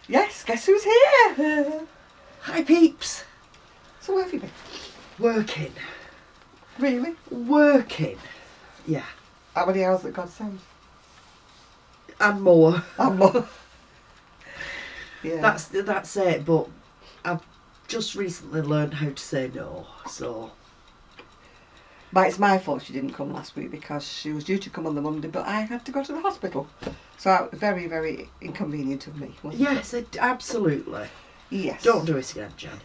Yes, guess who's here? Hi peeps. So where have you been? Working. Really? Working. Yeah. How many hours that God sends? And more. And more. Yeah. That's it, but I've just recently learned how to say no, so... But it's my fault she didn't come last week because she was due to come on the Monday, but I had to go to the hospital. So very, very inconvenient of me, wasn't it? Yes, absolutely. Yes. Don't do it again, Jan.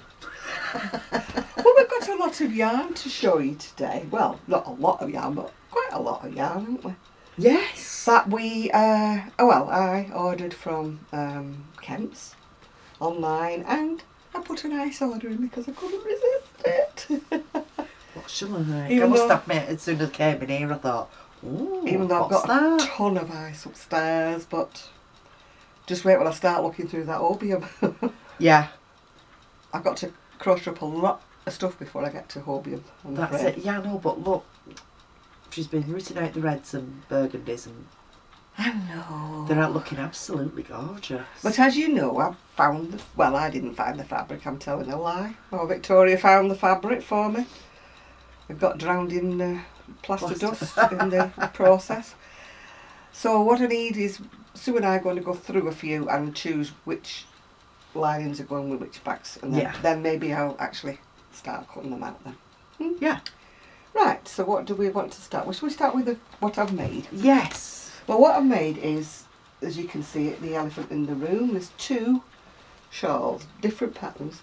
Well, we've got a lot of yarn to show you today. Well, not a lot of yarn, but quite a lot of yarn, haven't we? Yes. That we, I ordered from Kemp's online, and I put a nice order in because I couldn't resist it. What shall I? Even I must though- admit, as soon as I came in here, I thought, ooh, Even though I've what's got that? a ton of ice upstairs, but just wait when I start looking through that opium. Yeah, I've got to crochet up a lot of stuff before I get to Hobium. that's it. Yeah, no, but look, she's been rooting out the reds and burgundies, and I know. they're out looking absolutely gorgeous. But as you know, I've found, well, I didn't find the fabric, I'm telling a lie. Oh, Victoria found the fabric for me. It got drowned in plaster dust in the process. So what I need is, Sue and I are going to go through a few and choose which linings are going with which backs, and then maybe I'll actually start cutting them out then. Yeah. Right, so what do we want to start with? Shall we start with what I've made? Yes. Well, what I've made is, as you can see, the elephant in the room. There's two shawls, different patterns.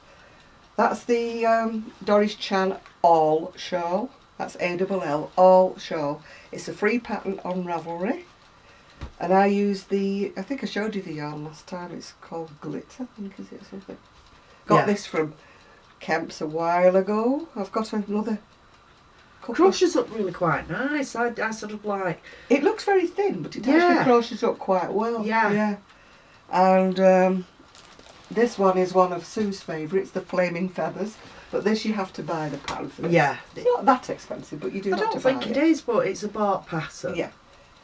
That's the Doris Chan All Shawl. That's A-double-L, All Shawl. It's a free pattern on Ravelry. And I use the, I think I showed you the yarn last time. It's called Glitter, I think, is it, or something? Got this from Kemp's a while ago. I've got another couple. Crochets up really quite nice. I sort of like... It looks very thin, but it actually crochets up quite well. Yeah. And this one is one of Sue's favourites, the Flaming Feathers. But this you have to buy the pattern for this. Yeah. It's not that expensive, but you do have to buy it. I don't think it is, but it's a bark pattern. Yeah.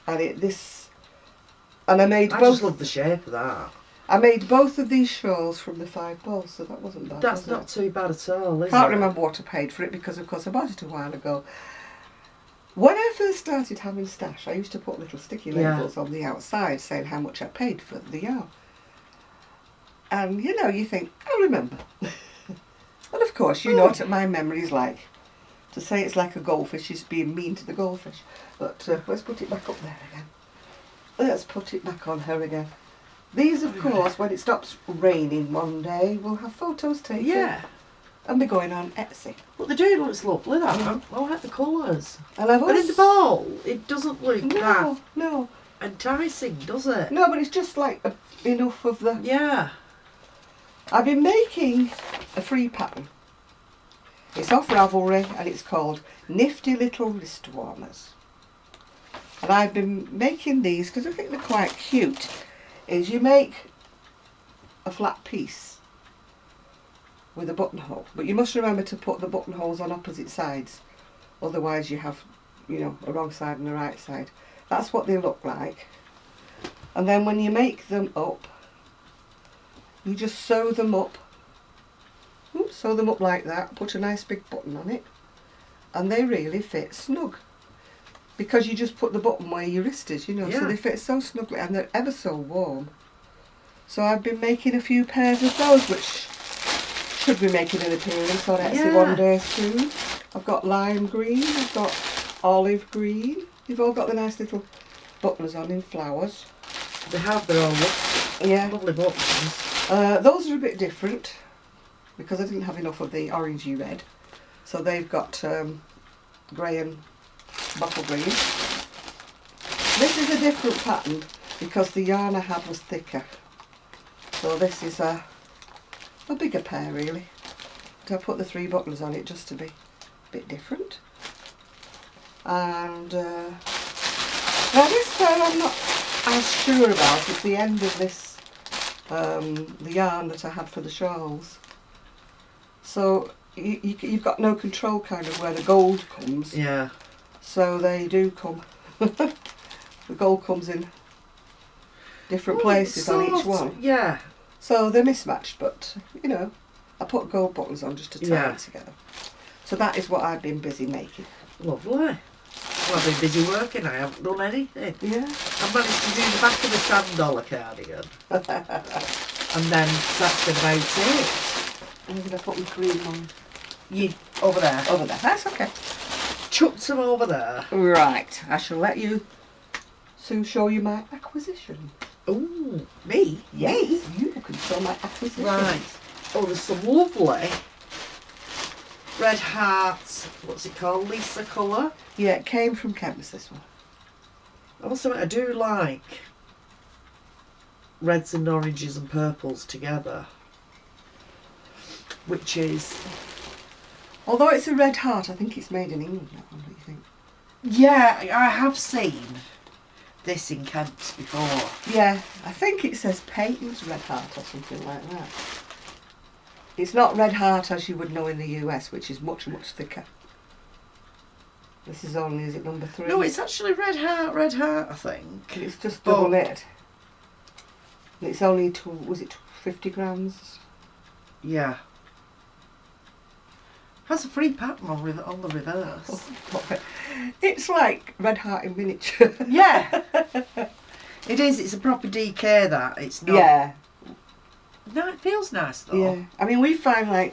And I made both. I just love the shape of that. I made both of these shawls from the 5 balls, so that wasn't bad. That's not too bad at all, is it? Can't remember what I paid for it because, of course, I bought it a while ago. When I first started having stash, I used to put little sticky labels on the outside saying how much I paid for the yarn. And, you know, you think, I'll remember. And, of course, you know what my memory's like. To say it's like a goldfish is being mean to the goldfish. But let's put it back up there again. Let's put it back on her again. These, of course, when it stops raining one day, we'll have photos taken. Yeah. And be going on Etsy. But the jade looks lovely, that one. I like the colours. And I've But in the ball, it doesn't look that No. enticing, does it? No, but it's just like enough of the... Yeah. I've been making a free pattern. It's off Ravelry and it's called Nifty Little Wrist Warmers. And I've been making these because I think they're quite cute. Is you make a flat piece with a buttonhole, but you must remember to put the buttonholes on opposite sides, otherwise you have, you know, a wrong side and a right side. That's what they look like. And then when you make them up, you just sew them up. Sew them up like that, put a nice big button on it, and they really fit snug. Because you just put the button where your wrist is, you know, so they fit so snugly and they're ever so warm. So I've been making a few pairs of those, which should be making an appearance on Etsy one day soon. I've got lime green, I've got olive green. You've all got the nice little buttons on in flowers. They have their own lovely buttons. Those are a bit different because I didn't have enough of the orangey red. So they've got grey and bottle green. This is a different pattern because the yarn I had was thicker. So this is a bigger pair really. So I put the 3 buttons on it just to be a bit different. And now this pair I'm not as sure about. It's the end of this, the yarn that I had for the shawls. So you've got no control kind of where the gold comes. Yeah. So they do come. The gold comes in different places on each one. Yeah. So they're mismatched, but, you know, I put gold buttons on just to tie it together. So that is what I've been busy making. Lovely. Well, I've been busy working, I haven't done anything. Yeah. I've managed to do the back of a $10 cardigan. And then that's about it. I'm going to put my cream on. You, over there. Over there. That's okay. Chuck some over there. Right. I shall let you soon show you my acquisition. Ooh, me? Yes, Me? you can show my acquisition. Right. Oh, there's some lovely Red Heart, what's it called, Lisa colour. Yeah, it came from Kemp's, this one. Also, I do like reds and oranges and purples together, which is... Although it's a red heart, I think it's made in England, that one, don't you think? Yeah, I have seen this in Kemp's before. Yeah, I think it says Peyton's Red Heart or something like that. It's not red heart as you would know in the US, which is much, much thicker. This is only, is it number 3? No, it's actually Red Heart, I think. It's just double lit. And it's only, was it 50 grams? Yeah. Has a free pattern on the reverse. It's like Red Heart in miniature. Yeah. It is, it's a proper DK that. It's not... Yeah. No, it feels nice though. Yeah. I mean, we find like,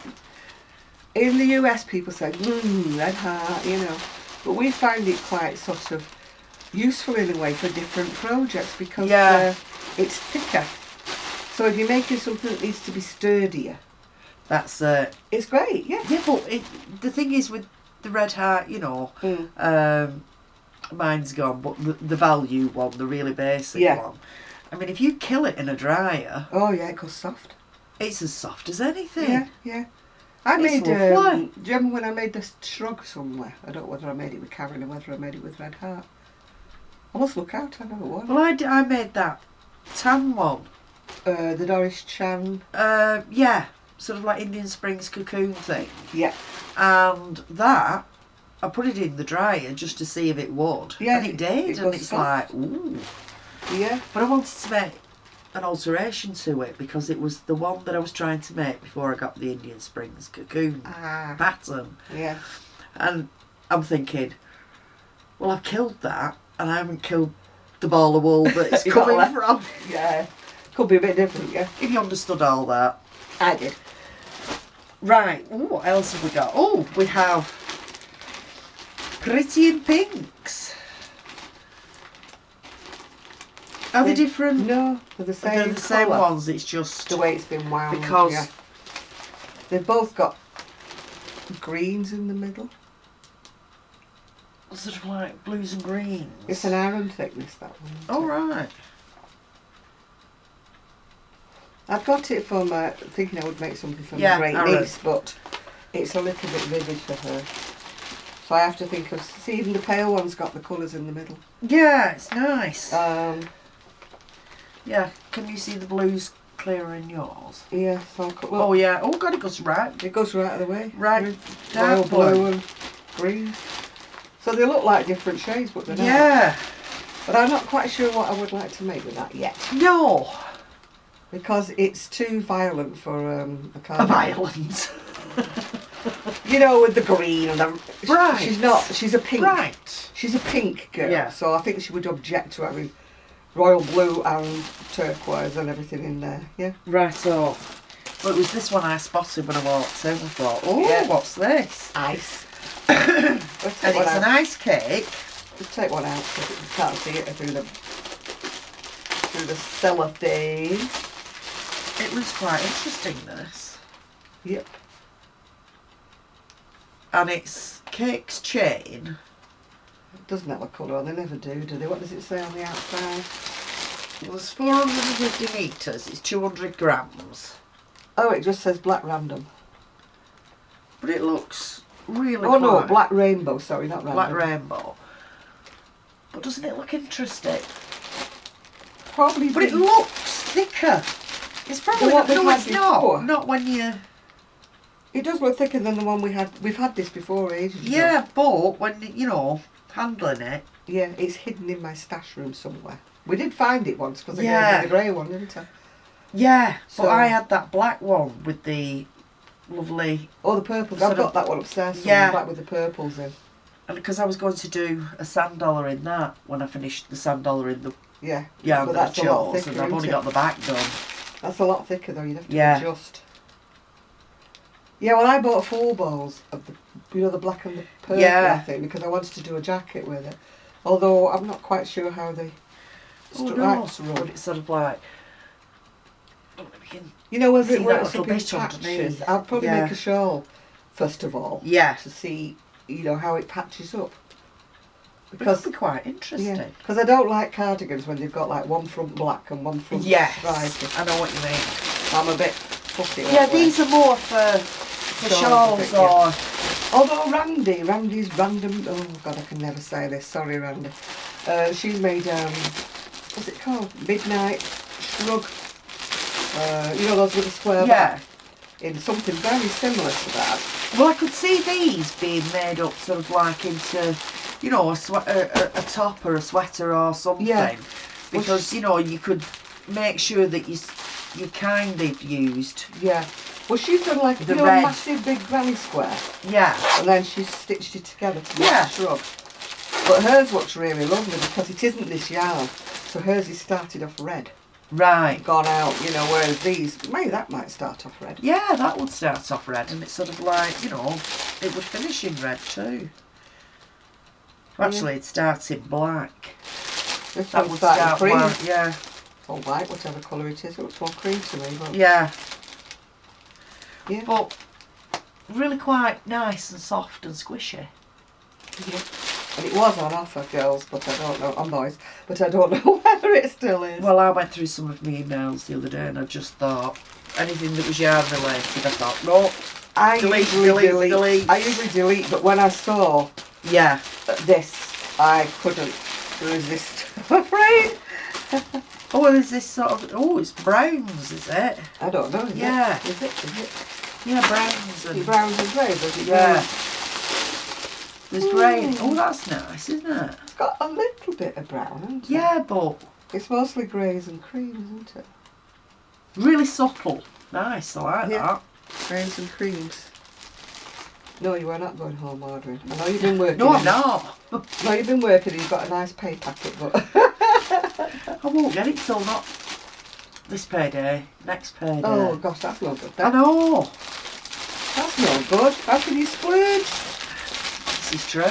in the US people say, Red Heart, you know. But we find it quite sort of useful in a way for different projects because it's thicker. So if you're making something that needs to be sturdier, that's it's great. Yeah. Yeah, but the thing is with the Red Heart, you know, mine's gone, but the value one, the really basic one. I mean, if you kill it in a dryer, oh yeah, it goes soft. It's as soft as anything. Yeah, yeah. I made. Do you remember when I made this shrug somewhere? I don't know whether I made it with Karen or whether I made it with Red Heart. I must look out. I know what. Well, I made that tan one. The Doris Chan. Yeah, sort of like Indian Springs cocoon thing. Yeah. And that, I put it in the dryer just to see if it would. Yeah. And it did, and it's soft. Like, ooh. Yeah. But I wanted to make an alteration to it because it was the one that I was trying to make before I got the Indian Springs cocoon pattern. Yeah. And I'm thinking, well, I've killed that and I haven't killed the ball of wool that it's coming from. Yeah. Could be a bit different, yeah. If you understood all that. I did. Right. Ooh, what else have we got? Oh, we have Pretty in Pinks. Are they different? No, they're the same. They're the same ones. It's just the way it's been wound. Because they've both got greens in the middle. Sort of like blues and greens. It's an Aran thickness, that one. Oh right. I've got it from thinking I would make something for my great niece, but it's a little bit vivid for her. So I have to think of. See, even the pale one's got the colours in the middle. Yeah, it's nice. Yeah. Can you see the blues clearer in yours? Yeah. So oh yeah. Oh god, it goes right. It goes right out of the way. Right. Royal blue and green. So they look like different shades, but they're not. Yeah. But I'm not quite sure what I would like to make with that yet. No. Because it's too violent for a cardigan. Violent. You know, with the green and the... Right. She's not... She's a pink. Right. She's a pink girl. Yeah. So I think she would object to having royal blue and turquoise and everything in there. Yeah. Right, so... Well, it was this one I spotted when I walked in. I thought, oh, what's this? Ice. And it's an ice cake. Just take one out because you can't see it through the cellophane. It looks quite interesting, this. Yep. And it's Cake's Chain. It doesn't have a colour on, they never do they? What does it say on the outside? Well, there's 450 metres, it's 200 grams. Oh, it just says black random. But it looks really Oh no, black rainbow, sorry, not random. Black rainbow. But doesn't it look interesting? Probably. But it looks thicker. It's probably not, no, it's not. Not when you... It does look thicker than the one we had. We've had this before ages ago. Yeah, but when, you know, handling it. Yeah, it's hidden in my stash room somewhere. We did find it once because I gave you the grey one, didn't I? Yeah, So- but I had that black one with the lovely... Oh, the purples. Sort I've got of- that one upstairs. Yeah. Black with the purples in. And because I was going to do a sand dollar in that when I finished the sand dollar in the Yeah. yarn But that I that's a lot chose, thicker, and I've isn't only it? got the back done. That's a lot thicker though. You'd have to Yeah. adjust. Yeah, well, I bought 4 balls of the, the black and the purple, Yeah. I think, because I wanted to do a jacket with it. Although I'm not quite sure how they Oh to no, run. but it's sort of like... We can You know, whether see it that works little up in bit patches. underneath. I'd probably Yeah. make a shawl first of all Yeah. to see, how it patches up. Because Because be quite interesting. because I don't like cardigans when they've got like one front black and one front Yes, stripy. I know what you mean. I'm a bit fussy. Yeah, that way. these are more for Shawls, I shawls think, or... Although Randy's random. Oh God, I can never say this. Sorry, Randy. She's made what's it called? Midnight Shrug. Those with a square Yeah. back. In something very similar to that. Well, I could see these being made up sort of like into, a top or a sweater or something. Yeah. Because, you could make sure that you kind of used... Yeah. Well, she's done like The a red. massive big granny square, Yeah. and then she's stitched it together to make Yeah. a shrug. But hers looks really lovely because it isn't this yarn. So hers is started off red, Right. gone out, whereas these, maybe that might start off red. Yeah, that would start off red, and it's sort of like, it would finish in red too. Well, actually, it starts in black. This That one's would starting start cream. black, yeah. Or white, whatever colour it is. It looks more cream to me. But Yeah. Yeah. But really quite nice and soft and squishy. Yeah. And it was on offer, girls, but I don't know, and boys, but I don't know whether it still is. Well, I went through some of my emails the other day and I just thought anything that was yarn related, I thought, no, I delete, usually delete. I usually delete, but when I saw yeah. this, I couldn't resist, I'm afraid. Oh, well, is this sort of, it's browns, is it? I don't know, is Yeah. it? Is it? Yeah, browns Is it and, browns and greys, is it? yeah. There's grey. Oh, that's nice, isn't it? It's got a little bit of brown, hasn't it? Yeah, but It's mostly greys and creams, isn't it? really subtle. Nice, I like Yeah. that. Greys and creams. No, you are not going home ordering. I know you've been working. No, I'm not. No, you've been working and you've got a nice pay packet, but... I won't get it till not this payday, next payday. Oh gosh, that's no good I then. know. That's no good. How can you splurge? This is true.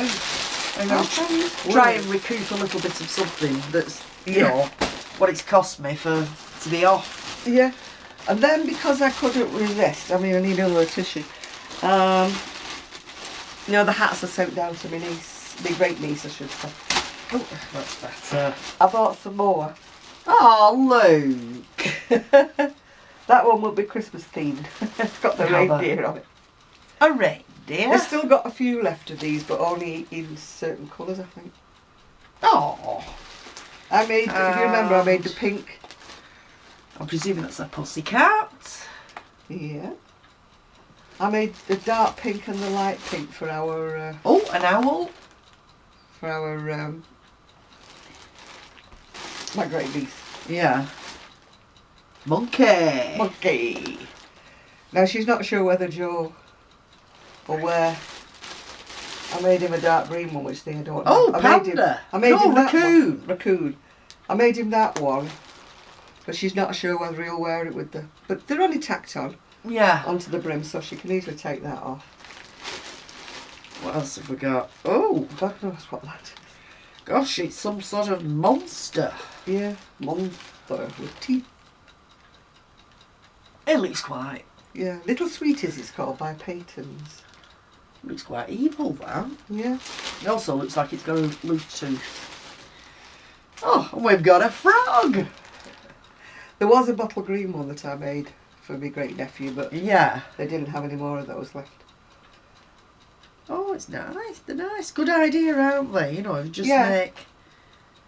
I'm How going can you to try and splurge? recoup a little bit of something that's, Yeah. what it's cost me to be off. Yeah. And then because I couldn't resist, I need another tissue. The hats are sent down to my niece, my great niece I should say. Oh, that's better. I bought some more. Oh, Luke. That one will be Christmas themed. It's got the How about- reindeer on it. A reindeer. I've still got a few left of these, but only in certain colours, I think. Oh. I made, if you remember, I made the And- pink. I'm presuming that's a pussycat. Yeah. I made the dark pink and the light pink for our Oh, an owl. my great niece. Yeah. Monkey. Monkey. Now she's not sure whether Joe will wear. I made him a dark green one, which they don't. Oh, I panda. made No, him that raccoon. one. Raccoon. I made him that one, but she's not sure whether he'll wear it with the. But they're only tacked on Yeah. onto the brim, so she can easily take that off. What else have we got? Oh, God knows what that is. gosh, it's some sort of monster. Yeah, monster with teeth. It looks quite Little Sweeties it's called by Peyton's. Looks quite evil, that. Yeah. It also looks like it's got a loose tooth. Oh, and we've got a frog. There was a bottle green one that I made for my great nephew, but Yeah. they didn't have any more of those left. Oh, it's nice. They're nice. Good idea, aren't they? You know, just Yeah. make...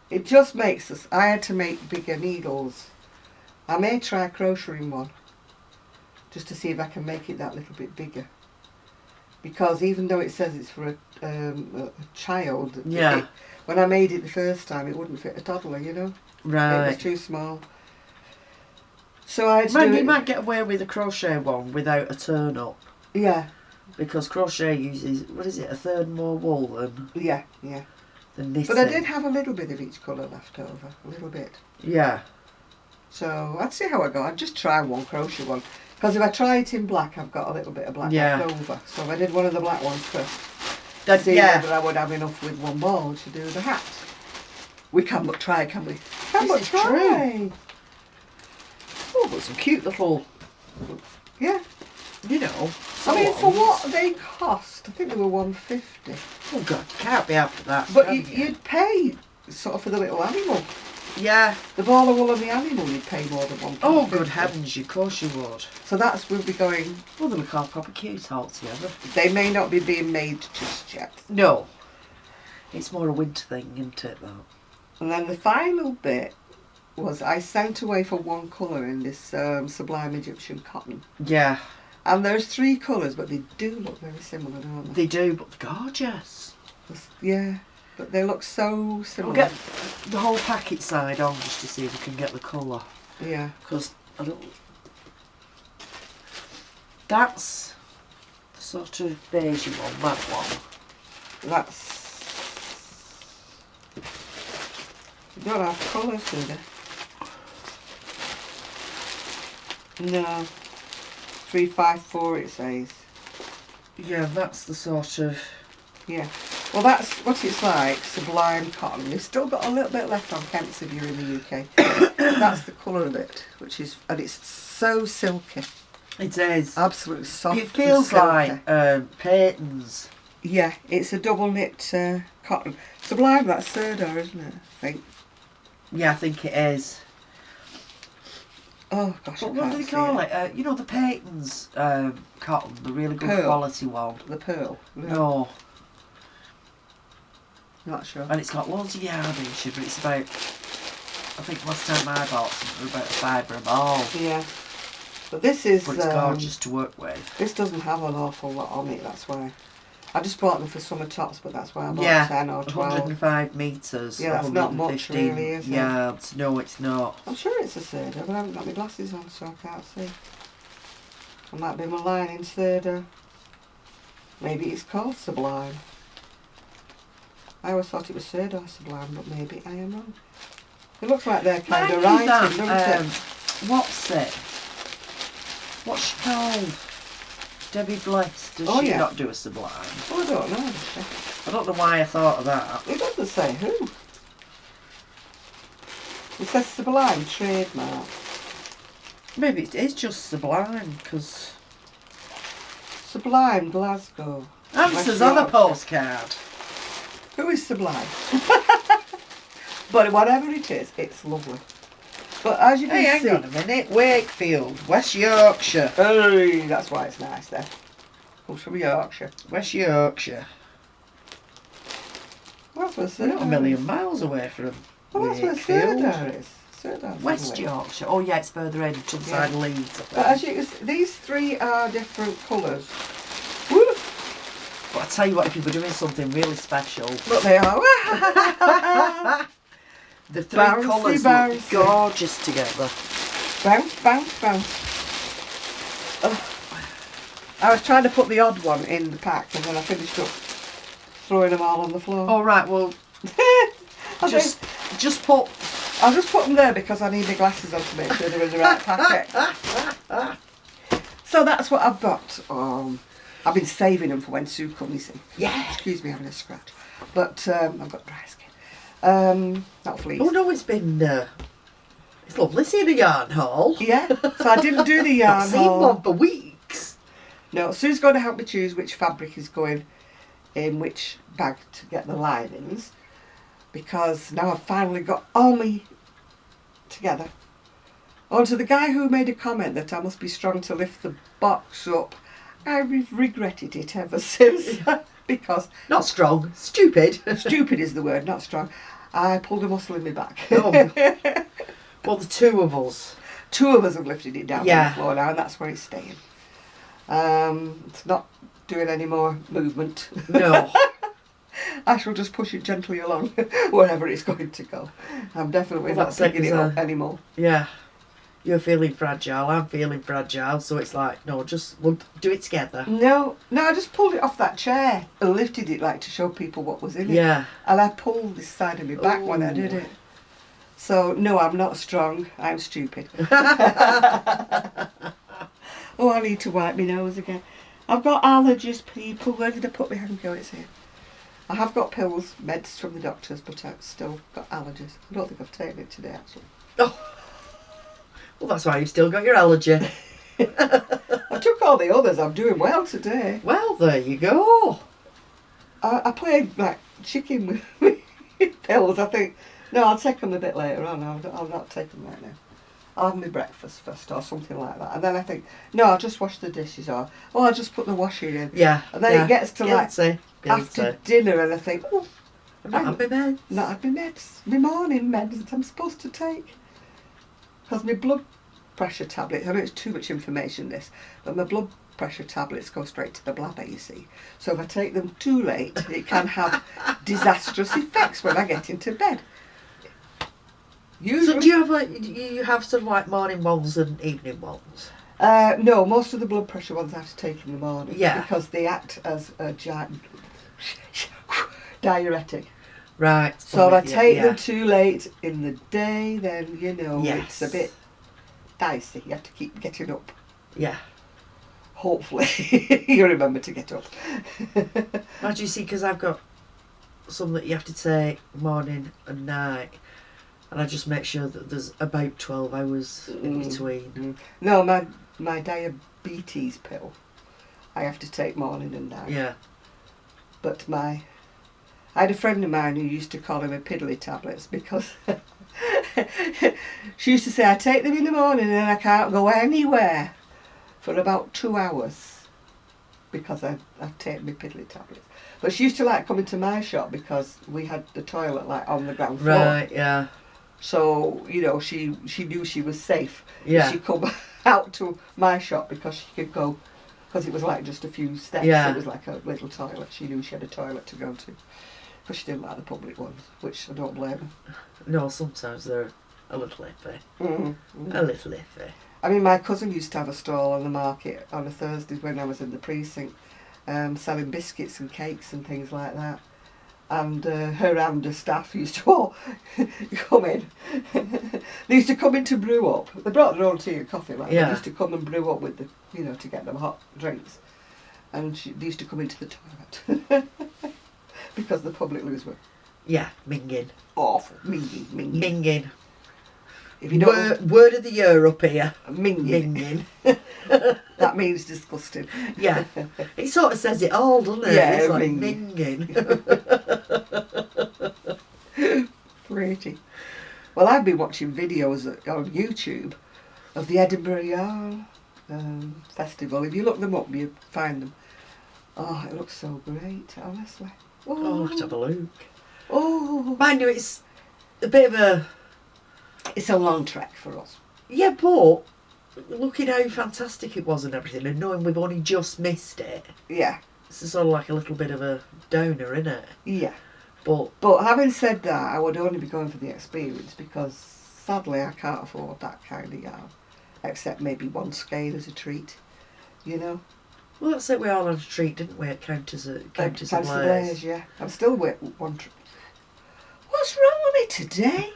It just makes us. I had to make bigger needles. I may try crocheting one, just to see if I can make it that little bit bigger. Because even though it says it's for a child, Yeah. when I made it the first time, it wouldn't fit a toddler, you know. It Right. was too small. So I had to Man, do you it. might get away with a crochet one without a turn up. Yeah, Because crochet uses, what is it, a third more wool yeah. than knitting. But I did have a little bit of each colour left over, a little bit. Yeah. So I'd see how I go. I'd just try one crochet one. Because if I try it in black, I've got a little bit of black left over. So I did one of the black ones first. See whether I would have enough with one ball to do the hat. We can but try, can we? Can but try. True. Oh, but some cute little, yeah. You know. I mean, for what they cost, I think they were $1.50. Oh God, can't be after that. But you'd pay sort of for the little animal. Yeah. The ball of wool and the animal, you'd pay more than £1.50. Oh, good heavens, of course you would. So we'll be going. Well, they look all proper cute altogether. They may not be being made just yet. No. It's more a winter thing, isn't it, though? And then the final bit was I sent away for one colour in this Sublime Egyptian cotton. Yeah. And there's 3 colours, but they do look very similar, don't they? They do, but they're gorgeous. Yeah, but they look so similar. We'll get the whole packet side on just to see if we can get the colour. Yeah. Because I don't... That's the sort of beige one, that one. That's... They don't have colours, do they? No. 354 it says. Yeah, that's the sort of... Yeah. Well, that's what it's like, Sublime cotton. They've still got a little bit left on Kent's if you're in the UK. That's the colour of it, which is... And it's so silky. It is. Absolutely soft. It feels like Peyton's. Yeah, it's a double knit cotton. Sublime, that's Serdar, isn't it? I think. Yeah, I think it is. Oh gosh, but what do they call it? You know, the Peyton's cotton, the really good quality one. The pearl? No. Not sure. And it's got loads of yardage, but it's about, I think last time I bought some, about £5 a ball. Yeah. But this is... But it's gorgeous to work with. This doesn't have an awful lot on it, that's why. I just bought them for summer tops, but that's why I bought 10 or 12. 105 metres. Yeah, that's not much really, is it? Yards. No, it's not. I'm sure it's a Serdar, but I haven't got my glasses on, so I can't see. I might be maligning Serdar. Maybe it's called Sublime. I always thought it was Serdar Sublime, but maybe I am wrong. It looks like they're kind of writing, doesn't it? What's it? What's she called? Debbie Bliss. Does she not do a Sublime? Oh, I don't know. I don't know why I thought of that. It doesn't say who. It says Sublime trademark. Maybe it is just Sublime, because... Sublime Glasgow. Answers on a postcard. Who is Sublime? But whatever it is, it's lovely. But as you can see... hang on a minute. Wakefield, West Yorkshire. Hey, that's why it's nice there. Comes from Yorkshire. West Yorkshire. Well, that's where We're not a million miles away from Well, that's where Serdar is. Serdar's West Yorkshire. Oh yeah, it's further in, to the side of Leeds. But as you can see, these 3 are different colours. But I tell you what, if you were doing something really special... Look, they are. The 3 colours look gorgeous together. Bounce, bounce, bounce. Oh. I was trying to put the odd one in the pack and then I finished up throwing them all on the floor. All right, well, just put... I'll just put them there because I need my glasses on to make sure they're in the right packet. So that's what I've got. I've been saving them for when Sue comes, you see. Yeah. Excuse me having a scratch. But I've got dry skin. Not fleas. Oh no, it's been... it's lovely seeing a yarn haul. Yeah, so I didn't do the yarn I've seen haul. one for weeks. No, Sue's going to help me choose which fabric is going in which bag to get the linings. Because now I've finally got all me together. Oh, to the guy who made a comment that I must be strong to lift the box up, I've regretted it ever since. Because... Not strong, stupid. Stupid is the word, not strong. I pulled a muscle in my back. Oh. Well, the 2 of us. 2 of us have lifted it down on the floor now, and that's where it's staying. It's not doing any more movement. No. I shall just push it gently along wherever it's going to go. I'm definitely not picking it up anymore. Yeah. You're feeling fragile, I'm feeling fragile, so it's like, no, we'll do it together. No, I just pulled it off that chair and lifted it like to show people what was in it. Yeah. And I pulled this side of my back when I did it. So, no, I'm not strong, I'm stupid. Oh, I need to wipe my nose again. I've got allergies, people. Where did I put my hanky? Oh, it's here. I have got pills, meds from the doctors, but I've still got allergies. I don't think I've taken it today, actually. Oh. Well, that's why you've still got your allergy. I took all the others. I'm doing well today. Well, there you go. I played like chicken with pills. I think, no, I'll take them a bit later on. I'll not take them right now. I'll have my breakfast first or something like that. And then I think, no, I'll just wash the dishes or I'll just put the washing in. Yeah. And then it gets to Guilty. after dinner and I think, oh, I've not had my meds. Not had my meds. My morning meds that I'm supposed to take. Because my blood pressure tablets, I know it's too much information this, but my blood pressure tablets go straight to the bladder, you see. So if I take them too late, it can have disastrous effects when I get into bed. Usually, So do you have sort of like morning ones and evening ones? no, most of the blood pressure ones I have to take in the morning. Yeah. Because they act as a diuretic. Right. So if I take them too late in the day, then, you know, Yes. it's a bit dicey. You have to keep getting up. Yeah. Hopefully you remember to get up. Now, do you see, because I've got some that you have to take morning and night, and I just make sure that there's about 12 hours in between. No, my diabetes pill, I have to take morning and night. Yeah. But I had a friend of mine who used to call them piddly tablets because she used to say, I take them in the morning and I can't go anywhere for about 2 hours because I've taken my piddly tablets. But she used to like coming to my shop because we had the toilet like on the ground floor. Right, yeah. So, you know, she knew she was safe. Yeah. She'd come out to my shop because she could go, because it was like just a few steps. Yeah. It was like a little toilet. She knew she had a toilet to go to. Because she didn't like the public ones, which I don't blame her. No, sometimes they're a little iffy. Mm-hmm. A little iffy. I mean, my cousin used to have a stall on the market on a Thursdays when I was in the precinct, selling biscuits and cakes and things like that. And her and the staff used to all come in. They used to come in to brew up. They brought their own tea and coffee, like Yeah. they used to come and brew up with the, you know, to get them hot drinks. And they used to come into the toilet because the public loos were Yeah, minging. awful, minging. Minging. If you don't, Word of the year up here. minging. Minging. That means disgusting. Yeah. It sort of says it all, doesn't it? Yeah, It's like minging. minging. Pretty. Well, I've been watching videos on YouTube of the Edinburgh Yarn Festival. If you look them up, you find them. Oh, it looks so great, honestly. Oh, I'll have to have a look. Oh, Mind you, it's a bit of a... it's a long trek for us. Yeah, but looking how fantastic it was and everything, and knowing we've only just missed it, Yeah, it's sort of like a little bit of a downer, isn't it? yeah. But But having said that, I would only be going for the experience because sadly I can't afford that kind of yarn, except maybe one skein as a treat, you know. well, that's it. We all had a treat, didn't we? At Counters of Fancy Blaze, Blaze. yeah. I'm still with one treat. What's wrong with me today?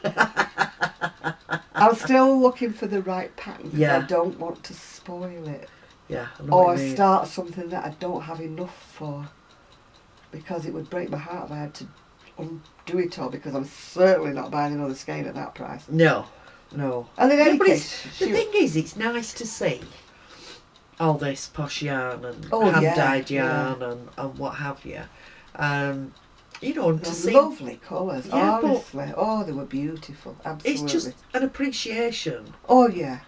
I'm still looking for the right pattern because Yeah. I don't want to spoil it. Yeah, I know Or what you mean. start something that I don't have enough for. Because it would break my heart if I had to undo it all, because I'm certainly not buying another skein at that price. No. And in any But case, the thing is, it's nice to see all this posh yarn and Oh, yeah, hand-dyed yarn and what have you. You know, and to they're see... lovely colours, Yeah, but- honestly. Oh, they were beautiful, absolutely. It's just an appreciation Oh, yeah.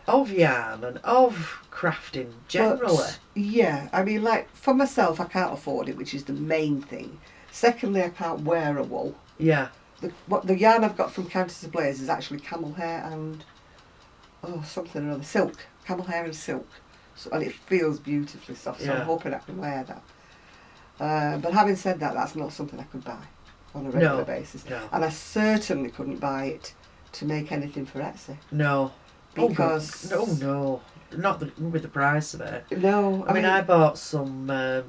of yarn and of crafting generally. But, yeah, I mean, like, for myself, I can't afford it, which is the main thing. Secondly, I can't wear a wool. Yeah. The yarn I've got from Countess of Blaze is actually camel hair and, something or other, silk. Camel hair and silk. So, and it feels beautifully soft, so Yeah. I'm hoping I can wear that. But having said that, that's not something I could buy on a regular basis. No. And I certainly couldn't buy it to make anything for Etsy. No. because no, not with the price of it. no, I mean, I bought some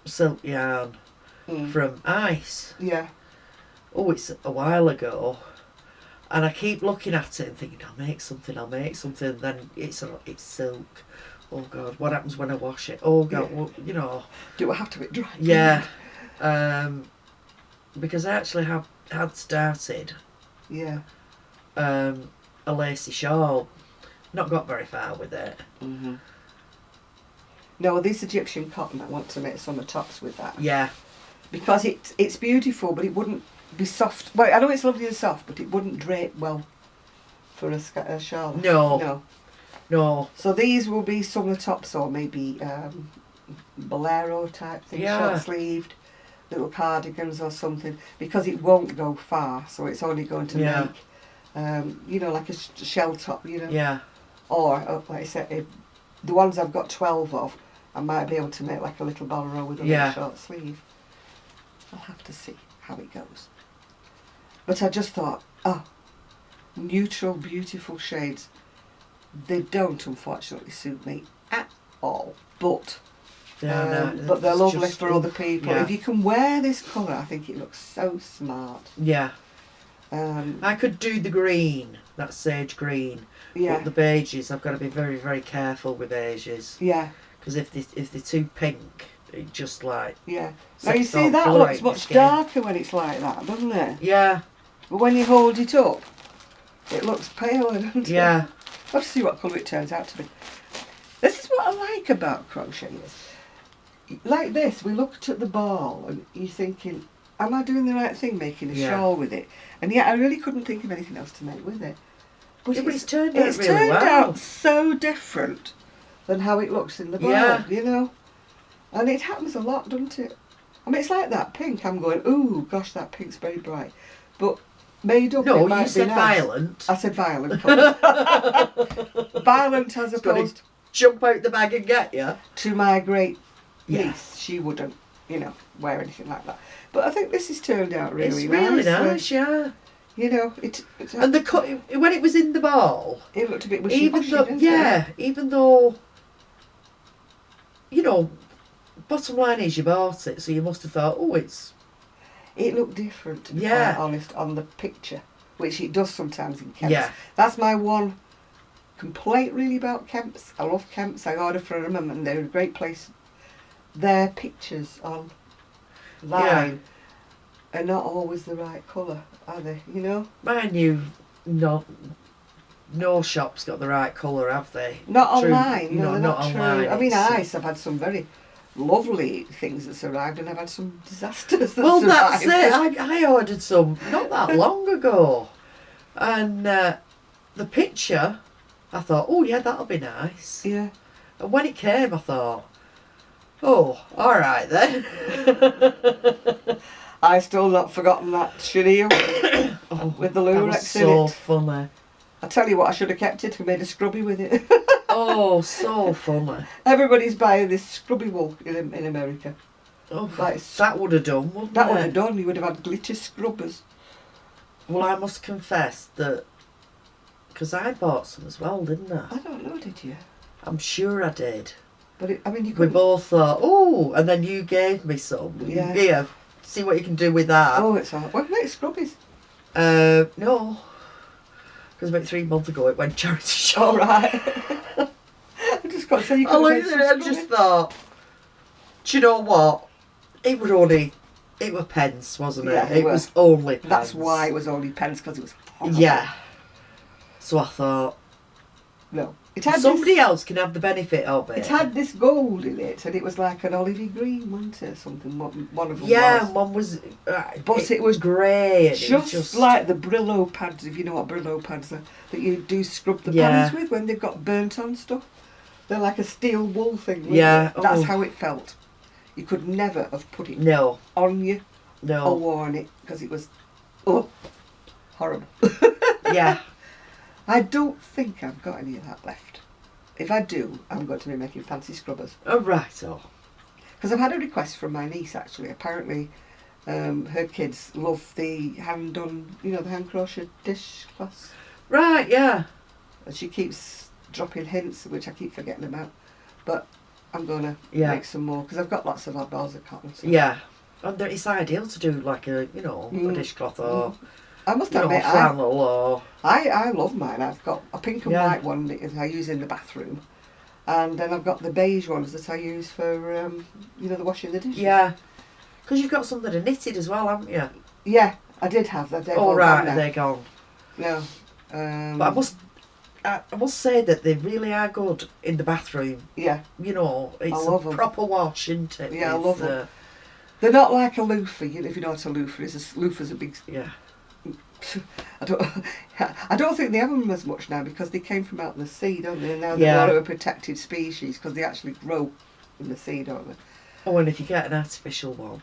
silk yarn mm, from Ice. yeah, Oh, it's a while ago, and I keep looking at it and thinking, I'll make something. Then it's silk. Oh God, what happens when I wash it? Oh God, Yeah. well, you know. do I have to be dry? Yeah, because I actually had started Yeah. a lacy shawl. Not got very far with it. Mm-hmm. No, this Egyptian cotton, I want to make summer tops with that. Yeah, Because it's beautiful, but it wouldn't be soft. Well, I know it's lovely and soft, but it wouldn't drape well for a shawl. No. No. So these will be summer tops, or maybe bolero type thing, Yeah. short sleeved, little cardigans or something, because it won't go far, so it's only going to Yeah. make, like a shell top, Yeah. Or, like I said, the ones I've got 12 of, I might be able to make like a little bolero with a Yeah. little short sleeve. I'll have to see how it goes. But I just thought, neutral, beautiful shades. They don't, unfortunately, suit me at all. But Yeah, but they're it's lovely just- for other people. yeah. If you can wear this colour, I think it looks so smart. Yeah. I I could do the green, that sage green. yeah, But the beiges, I've got to be very, very careful with beiges. yeah, Because if they're too pink, it just like... yeah. Now you sets see off that colour looks in your much skin. darker when it's like that, doesn't it? Yeah, But when you hold it up, it looks paler, doesn't it? yeah, I'll have to see what colour it turns out to be. This is what I like about crocheters. Like this, we looked at the ball and you're thinking, am I doing the right thing making a Yeah. shawl with it? And yet I really couldn't think of anything else to make with it. But Yeah, but it's turned out really turned well. out so different than how it looks in the ball, Yeah. And it happens a lot, doesn't it? I mean, it's like that pink. I'm going, ooh, gosh, that pink's very bright. But made up, No, it might you be said nice. violent. I said violent colours. Violent as It's gotta opposed jump out the bag and get you. to my great Yeah. niece. She wouldn't, wear anything like that. But I think this has turned out really It's really nice. nice, yeah. It And the cut when it was in the ball, it looked a bit wishy even washy, though didn't it? even though bottom line is you bought it, so you must have thought, oh, it's It looked different, to be Yeah. quite honest, on the picture, which it does sometimes in Kemps. Yeah. That's my one complaint really about Kemps. I love Kemps. I order from them and they're a great place. Their pictures on line are not always the right colour, are they? mind you, no shop's got the right colour, have they? Not True, online, no, they're not true. online. I mean, it's- I've had some very lovely things that's arrived and I've had some disasters that's Well, that's arrived. it. I ordered some not that long ago, and the picture, I thought, oh yeah, that'll be nice. Yeah. And when it came, I thought, oh, all right then. I still not forgotten that chenille with the That lurex was in so it. funny. I tell you what, I should have kept it and made a scrubby with it. Oh, so funny. Everybody's buying this scrubby wool in America. Oh, Like, that would have done, wouldn't that it? would have done. You would have had glitter scrubbers. Well, I must confess that, because I bought some as well, didn't I? I don't know, did you? I'm sure I did. But you We couldn't. both thought, oh, and then you gave me some. Yeah. Here, see what you can do with that. Oh, it's all right. Well, make scrubbies. No. Because about 3 months ago it went charity shop. All right. I just got to say you could I have looked made at some it and just scrubbies. thought, do you know what? It was pence, wasn't it? Yeah, it it were. was only pence. That's why it was only pence, because it was horrible. Yeah. So I thought, No. It had somebody this, else can have the benefit of it. It had this gold in it, and it was like an olivey green, wasn't it? Something. One of them Yeah, was. one was. But it was grey. And it was Just like the Brillo pads, if you know what Brillo pads are, that you do scrub the Yeah. pans with when they've got burnt on stuff. They're like a steel wool thing. With Yeah, it. That's oh. how it felt. You could never have put it No, on you or no. worn it, because it was horrible. Yeah. I don't think I've got any of that left. If I do, I'm going to be making fancy scrubbers. Oh, right. Oh. Because I've had a request from my niece, actually. Apparently, her kids love the hand-done, the hand crochet dishcloths. Right, yeah. And she keeps dropping hints, which I keep forgetting about. But I'm going to make some more, because I've got lots of odd balls of cotton. So. Yeah. And it's ideal to do like a, you know, a dishcloth or, I must admit, flannel or... I love mine. I've got a pink and white one that I use in the bathroom. And then I've got the beige ones that I use for, the washing the dishes. Yeah. Because you've got some that are knitted as well, haven't you? Yeah, I did have that. Oh, right, they're gone. No. But I must say that they really are good in the bathroom. Yeah. You know, it's a proper wash, isn't it? Yeah, I love them. They're not like a loofah, if you know what a loofah is. A loofah's a big... Yeah. I don't think they have them as much now, because they came from out in the sea, don't they? And now they're more of a protected species, because they actually grow in the sea, don't they? Oh, and if you get an artificial one,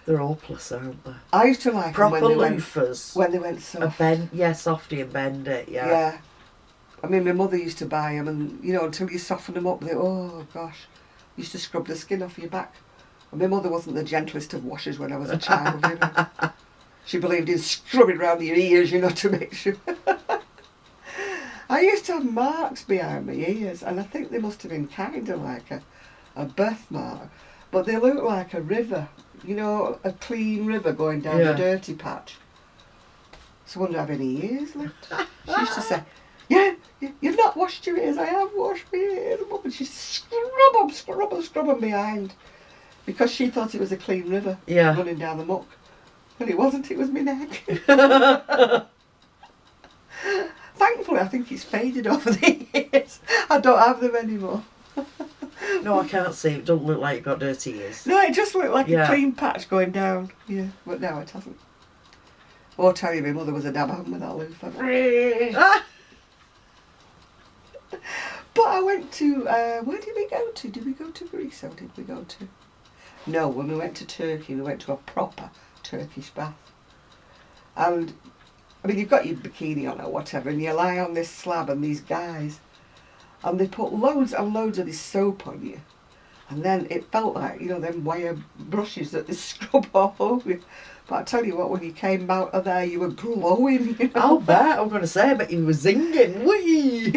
they're hopeless, aren't they? I used to like proper them loofahs. When they went soft. Softy and bend it, Yeah. I mean, my mother used to buy them, and, until you soften them up, oh, gosh. Used to scrub the skin off your back. And my mother wasn't the gentlest of washers when I was a child, She believed in scrubbing around your ears, to make sure. I used to have marks behind my ears, and I think they must have been kind of like a birthmark. But they looked like a river, a clean river going down a dirty patch. So I wouldn't have any ears left. She used to say, yeah, you've not washed your ears. I have washed my ears. And she'd scrub them behind. Because she thought it was a clean river running down the muck. And it wasn't, it was my neck. Thankfully, I think it's faded over the years. I don't have them anymore. No, I can't see. It doesn't look like you've got dirty ears. No, it just looked like a clean patch going down. Yeah, but no, it hasn't. Or tell you, my mother was a dab hand with that loofah. But I went to, where did we go to? Did we go to Greece or did we go to... No, when we went to Turkey, we went to a proper Turkish bath. And, I mean, you've got your bikini on or whatever, and you lie on this slab, and these guys, and they put loads and loads of this soap on you. And then it felt like, them wire brushes that they scrub all over you. But I tell you what, when you came out of there, you were glowing, I'll bet. I'm going to say, I bet you were zinging. Whee!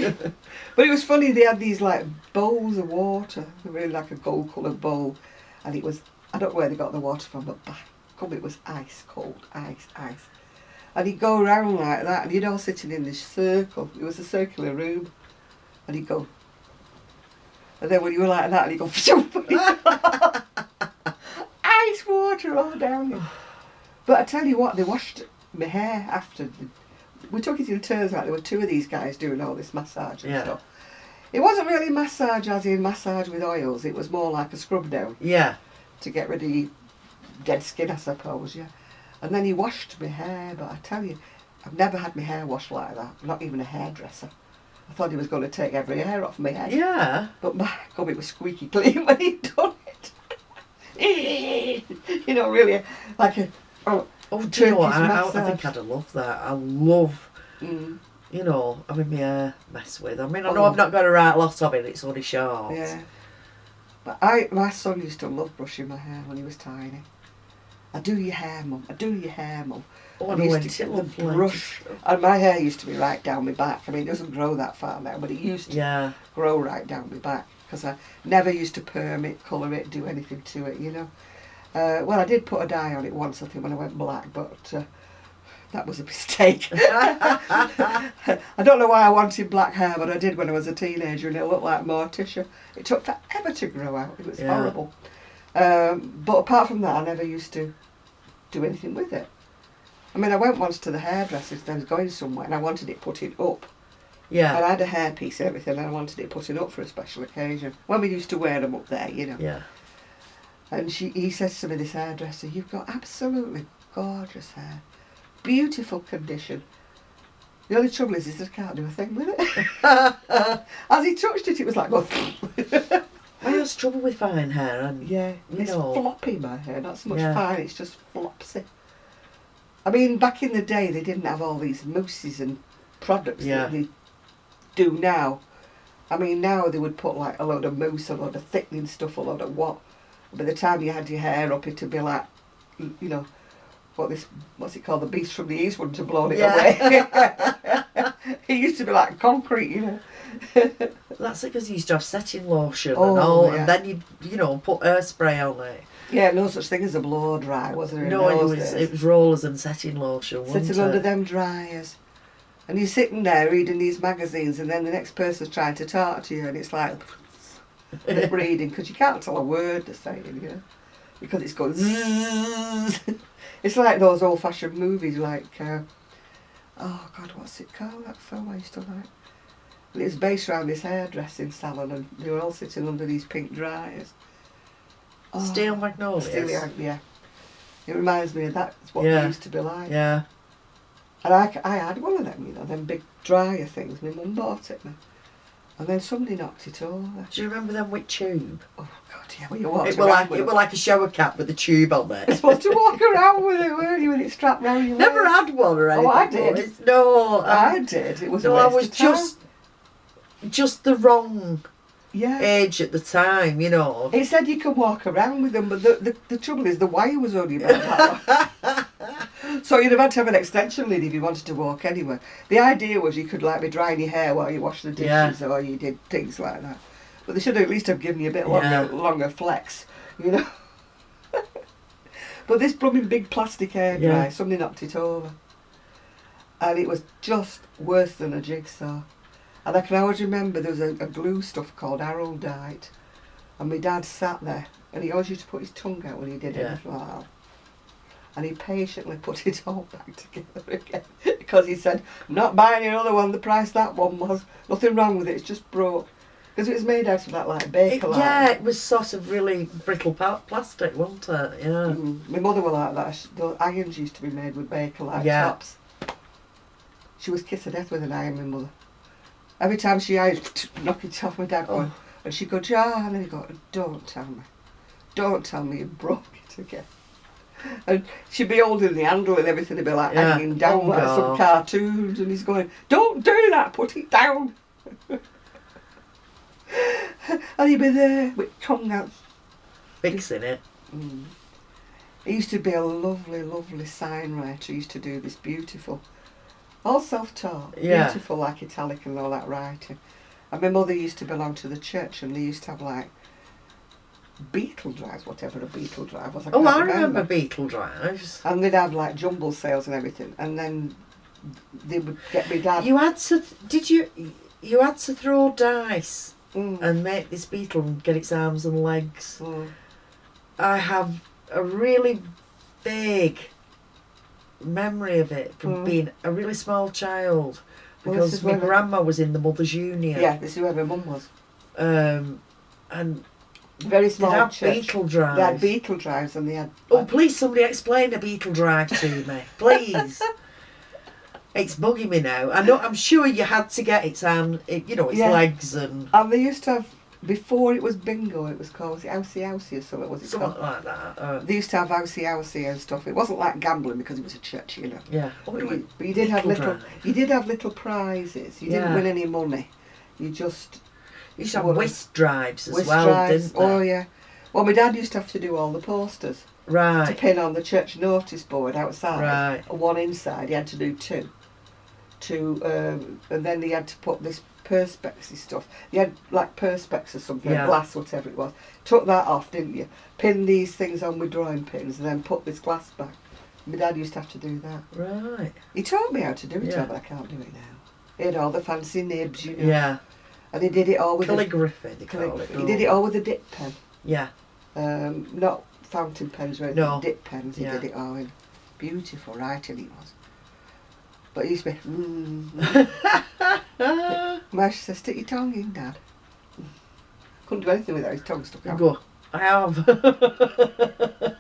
But it was funny, they had these, like, bowls of water, really like a gold-coloured bowl. And it was, I don't know where they got the water from, but it was ice cold, ice. And he'd go around like that, and you'd all sitting in this circle. It was a circular room. And he'd go, and then when you were like that, and he'd go, ice water all down you. But I tell you what, they washed my hair after. We took it in turns, like there were two of these guys doing all this massage and stuff. It wasn't really massage as in massage with oils, it was more like a scrub down. Yeah. To get rid of your dead skin, I suppose, And then he washed my hair, but I tell you, I've never had my hair washed like that, not even a hairdresser. I thought he was going to take every hair off my head. Yeah. But my God, it was squeaky clean when he'd done it. Really, like a do you know what? I think I'd have loved that. I love... having my hair messed with. I mean, I know I've not got a right lot of it, it's only short. Yeah. But my son used to love brushing my hair when he was tiny. I do your hair, Mum. I do your hair, Mum. Oh, and he used to get the brush. And my hair used to be right down my back. I mean, it doesn't grow that far now, but it used to grow right down my back. Because I never used to perm it, colour it, do anything to it, Well, I did put a dye on it once, I think, when I went black, but... that was a mistake. I don't know why I wanted black hair, but I did when I was a teenager, and it looked like Morticia. It took forever to grow out. It was horrible. But apart from that, I never used to do anything with it. I mean, I went once to the hairdresser's, I was going somewhere, and I wanted it putting up. Yeah. And I had a hairpiece and everything, and I wanted it putting up for a special occasion. When we used to wear them up there, Yeah. And he says to me, this hairdresser, you've got absolutely gorgeous hair. Beautiful condition. The only trouble is that I can't do a thing with it. As he touched it, it was like, well, I have trouble with fine hair, and it's floppy, my hair, not so much fine, it's just flopsy. I mean, back in the day, they didn't have all these mousses and products that they do now. I mean, now they would put like a load of mousse, a load of thickening stuff, a load of what. By the time you had your hair up, it'd be like, what's it called, the beast from the east wouldn't have blown it away. It used to be like concrete, you know. That's it, because you used to have setting lotion Oh, and all, yeah. and then you know, put hairspray on it. Yeah, no such thing as a blow dry, was there? No, in it those was days? rollers and setting lotion, wasn't Sitting it? under them dryers. And you're sitting there reading these magazines, and then the next person's trying to talk to you, and it's like lip reading, because you can't tell a word they're saying, you know, because it's going zzzz. It's like those old-fashioned movies, like, oh God, what's it called, that film I used to like? And it was based around this hairdressing salon, and they were all sitting under these pink dryers. Oh, Steel Magnolias. Yeah. It reminds me of that. It's what Yeah. they used to be like. Yeah. And I had one of them, you know, them big dryer things. My mum bought it me. And then somebody knocked it over. Do you remember them with tube? Oh God, yeah, well you walked It were around like with it were like a shower cap with a tube on You're there. supposed to walk around with it, weren't you, with it strapped round your Never waist. had one or anything. I did. No, I did. It was a no, waste I was of time. just the wrong Yeah. age at the time, you know. It said you could walk around with them, but the trouble is the wire was only about that long. So you'd have had to have an extension lead if you wanted to walk anywhere. The idea was you could like be drying your hair while you washed the dishes or you did things like that. But they should at least have given you a bit longer flex, you know. But this blooming big plastic hair dryer, somebody knocked it over. And it was just worse than a jigsaw. And I can always remember there was a glue stuff called Araldite. And my dad sat there and he always used to put his tongue out when he did anything like that. And he patiently put it all back together again. Because he said, not buying another one the price that one was. Nothing wrong with it, it's just broke. Because it was made out of that like Bakelite. Yeah, it was sort of really brittle plastic, wasn't it? Yeah. My mother was like that. The irons used to be made with Bakelite tops. She was kiss to death with an iron, my mother. Every time she ironed, knock it off, my dad going, and she'd go, Jar, and then he'd go, don't tell me. Don't tell me you broke it again. And she'd be holding the handle and everything would be like hanging down like some cartoons, and he's going, don't do that, put it down. And he'd be there with tongue out. Fixing it. He used to be a lovely, lovely sign writer. He used to do this beautiful, all self-taught, beautiful like italic and all that writing. And my mother used to belong to the church, and they used to have like beetle drives, whatever a beetle drive was. I remember beetle drives. And they'd have like jumble sales and everything, and then they would get me dad. You had to, you had to throw dice and make this beetle and get its arms and legs. I have a really vague memory of it from being a really small child, because my grandma was in the Mothers' Union. Yeah, this is where my mum was. And very small they had church. beetle drives. They had beetle drives, and they had. Oh, please, somebody explain a beetle drive to me, please. It's bugging me now. I'm sure you had to get its its legs and. And they used to have, before it was bingo, it was called Ousey or something. Was it something called? like that. They used to have Ousey and stuff. It wasn't like gambling because it was a church, you know. Yeah. But you did have little. You did have little prizes. You didn't win any money. You just. You used to have whist drives as whist well, drives. didn't they? Oh yeah. Well, my dad used to have to do all the posters. Right. To pin on the church notice board outside. Right. And one inside. He had to do two. And then he had to put this perspex stuff. He had like perspex or something, glass, whatever it was. Took that off, didn't you? Pin these things on with drawing pins and then put this glass back. My dad used to have to do that. Right. He taught me how to do it, but I can't do it now. He had all the fancy nibs, you know. Yeah. And he did it all with calligraphy. They call it. He did it all with a dip pen. Yeah. Not fountain pens or anything. No. Dip pens. He did it all in. Beautiful writing it was. But he used to be. My said, stick your tongue in, Dad. Couldn't do anything without his tongue stuck out. Go. I have. But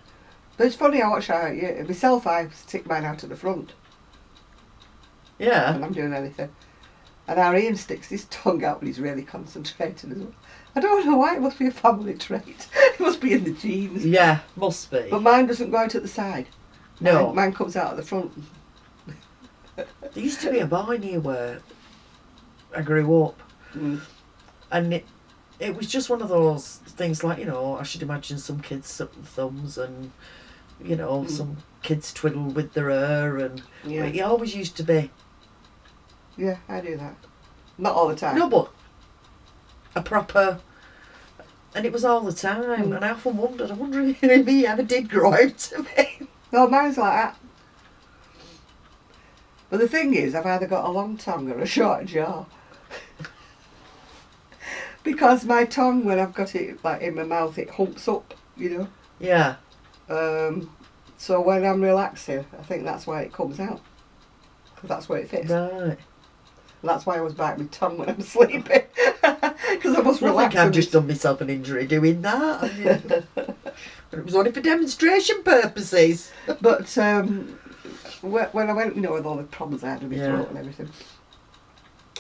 it's funny, I watch myself. I stick mine out at the front. Yeah. When I'm doing anything. And our Ian sticks his tongue out when he's really concentrated as well. I don't know why, it must be a family trait. It must be in the genes. Yeah, must be. But mine doesn't go out at the side. No. Mine comes out at the front. There used to be a boy near where I grew up. And it was just one of those things like, I should imagine some kids suck the thumbs and, some kids twiddle with their hair. And but he always used to be Yeah, I do that. Not all the time. No, but a proper... And it was all the time. And I often wondered, I wonder if he ever did grow out to me. No, mine's like that. But the thing is, I've either got a long tongue or a short jaw. Because my tongue, when I've got it like in my mouth, it humps up, you know. Yeah. So when I'm relaxing, I think that's why it comes out. Because that's where it fits. Right. And that's why I always bite my tongue when I'm sleeping. Because I must I relax. think I've just done myself an injury doing that. It was only for demonstration purposes. But when I went, you know, with all the problems I had with my throat and everything,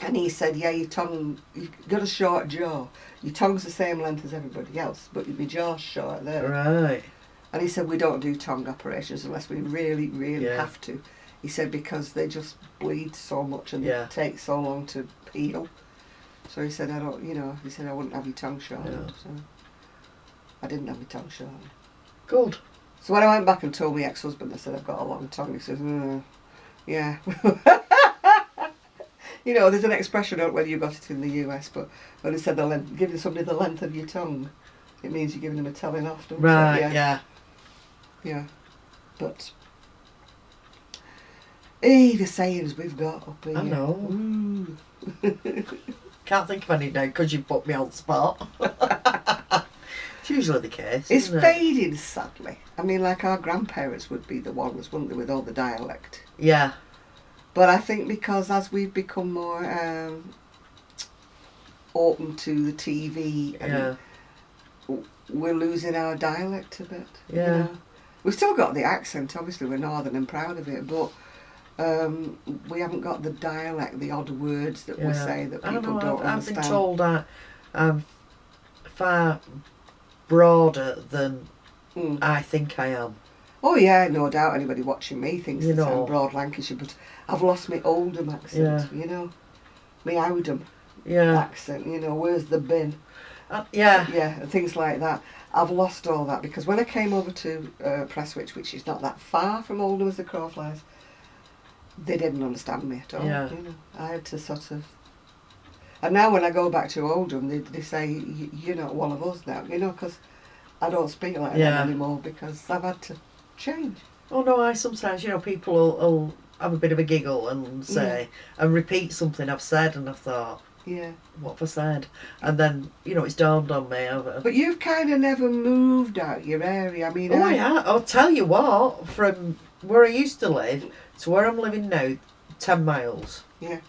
and he said, yeah, your tongue, you've got a short jaw. Your tongue's the same length as everybody else, but your jaw's short there. Right. And he said, we don't do tongue operations unless we really, really have to. He said, because they just bleed so much and they take so long to heal. So he said, I don't, you know, he said, I wouldn't have your tongue short. Yeah. So I didn't have my tongue short. Good. So when I went back and told my ex-husband, I said, I've got a long tongue. He says, yeah. You know, there's an expression, I don't know whether you got it in the US, but when they said giving somebody the length of your tongue, it means you're giving them a telling off, don't Right, you? yeah. Yeah. But, hey, the sayings we've got up here. I know. Can't think of any now because you've put me on the spot. It's usually the case. It's isn't it? fading, sadly. I mean, like our grandparents would be the ones, wouldn't they, with all the dialect. Yeah. But I think because as we've become more open to the TV, and we're losing our dialect a bit. Yeah. You know? We've still got the accent, obviously we're northern and proud of it, but we haven't got the dialect, the odd words that we say that people don't understand. I've been told that I'm far broader than I think I am. Oh yeah, no doubt anybody watching me thinks that I'm broad Lancashire, but I've lost my Oldham accent, you know. My Oldham accent, you know, where's the bin? Yeah, and things like that. I've lost all that because when I came over to Prestwich, which is not that far from Oldham as the crow flies, they didn't understand me at all. Yeah. You know, I had to sort of. And now when I go back to Oldham, they say you're not one of us now, you know, because I don't speak like that anymore because I've had to change. Oh no, I sometimes, you know, people will have a bit of a giggle and say and repeat something I've said, and I've thought, what have I said? And then, you know, it's dawned on me. But you've kind of never moved out your area. I mean, I'll tell you what, from where I used to live to where I'm living now, 10 miles. Yeah.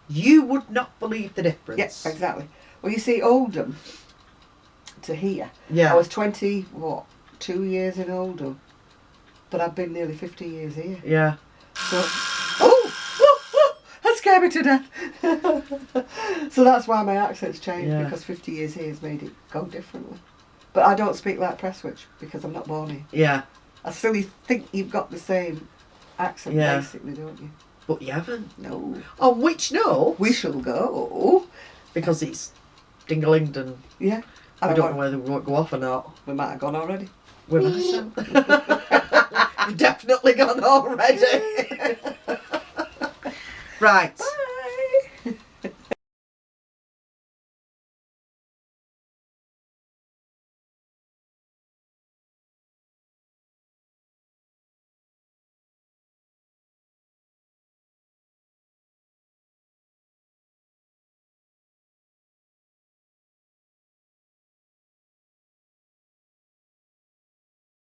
You would not believe the difference. Yes, exactly. Well, you see, Oldham to here. Yeah. I was 2 years in Oldham, but I've been nearly 50 years here. Yeah. So, that scared me to death. So that's why my accent's changed, because 50 years here has made it go differently. But I don't speak like Prestwich because I'm not born here. Yeah. I still think you've got the same accent basically, don't you? But you haven't. No. On which note? We shall go. Because it's Dinglingdon. Yeah. I don't know whether we won't go off or not. We might have gone already. We might have. We've definitely gone already. Right.